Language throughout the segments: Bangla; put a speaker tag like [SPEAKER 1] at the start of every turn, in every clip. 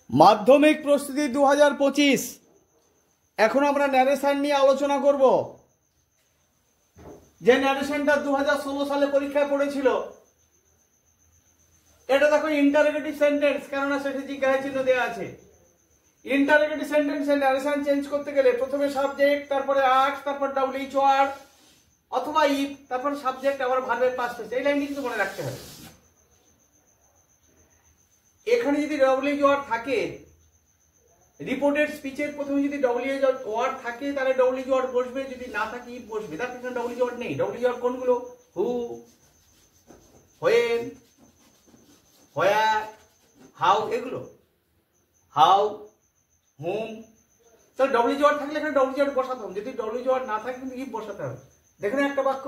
[SPEAKER 1] মাধ্যমিক প্রস্তুতি 2025। এখন আমরা ন্যারেশন নিয়ে আলোচনা করব। যে ন্যারেশনটা 2016 সালে পরীক্ষায় পড়েছিল, এটা দেখো ইন্টারোগেটিভ সেন্টেন্স, কেননা সেটা জিজ্ঞাসা চিহ্ন দেওয়া আছে। ইন্টারোগেটিভ সেন্টেন্সে ন্যারেশন চেঞ্জ করতে গেলে প্রথমে সাবজেক্ট, তারপরে আস্ক, তারপর ডাব্লিউএইচ ওয়ার্ড অথবা ইফ, তারপর সাবজেক্ট, আবার ভার্বের পাস্ট টেন্স। এই লাইনটি কিন্তু মনে রাখতে হবে। এখানে যদি ডাব্লিউএইচ ওয়ার্ড থাকে, রিপোর্টেড স্পিচের প্রথমে যদি ডাব্লিউএইচ ওয়ার্ড থাকে তাহলে ডাব্লিউএইচ ওয়ার্ড বসবে, যদি না থাকে ইফ বসবে। তার পিছনে ডাব্লিউএইচ ওয়ার্ড নেই। ডাব্লিউএইচ ওয়ার্ড কোনগুলো? হু, হোয়েন, হোয়ার, হাউ, এগুলো। হাউ, হুম। তাহলে ডাব্লিউএইচ ওয়ার্ড থাকলে এখানে ডাব্লিউএইচ ওয়ার্ড বসাতে হবে। যদি ডাব্লিউএইচ ওয়ার্ড না থাকে কিন্তু ইফ বসাতে হবে। দেখেন একটা বাক্য,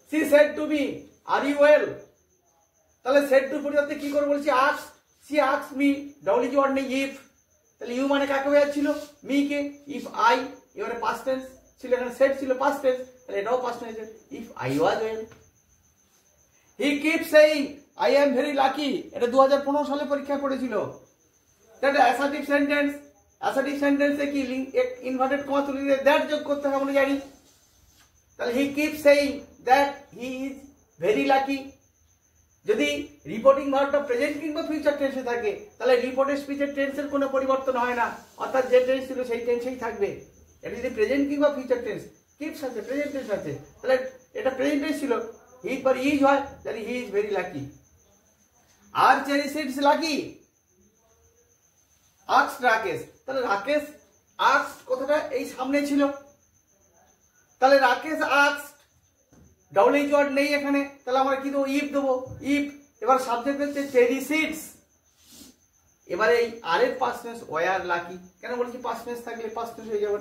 [SPEAKER 1] she said to me are you well. তাহলে সেড টু পরিবর্তে কি করে বলছি? Ask, she ask me, WH word নেই ইফ। তাহলে ইউ মানে কাকে বোঝাচ্ছিল? মি কে। ইফ আই, এবারে পাস্ট টেন্স ছিল, এখানে সেড ছিল পাস্ট টেন্স, তাহলে এটাও past tense. If I was well. He keep saying I am very lucky, এটা 2015 সালে পরীক্ষা করেছিল। এটা অ্যাসার্টিভ সেন্টেন্স। অ্যাসার্টিভ সেন্টেন্সে কি ইনভার্টেড কমা তুলে দিয়ে দ্যাট যোগ করতে হবে আমরা জানি। তাহলে he keep saying that he is very lucky. যদি রিপোর্টিং ভার্বটা প্রেজেন্ট কিংবা ফিউচার টেন্সে থাকে তাহলে রিপোর্টেড স্পিচের টেন্সের কোনো পরিবর্তন হয় না, অর্থাৎ যে টেন্স ছিল সেই টেন্সেই থাকবে। এটা যদি প্রেজেন্ট কিংবা ফিউচার টেন্স, কিপস আছে, প্রেজেন্ট টেন্স আছে, তাহলে এটা প্রেজেন্ট টেন্স ছিল, হি পর ইজ হয়, তাহলে হি ইজ ভেরি লাকি। আর Cherry seeds lucky, asks Rakesh. তাহলে রাকেশ আক্স কথাটা এই সামনে ছিল, তাহলে রাকেশ আক্স, ডাব্লিউএইচ ওয়ার্ড নেই এখানে, তাহলে আমরা কি দেবো? ইফ দেবো। ইফ, এবার সাবজেক্ট হচ্ছে চেরি সিডস। এবারে এই আর এর পাস্ট টেন্স ওয়ার লাকি। কেন বলছি? পাস্ট টেন্স থাকলে পাস্ট টেন্স হয়ে যাবে।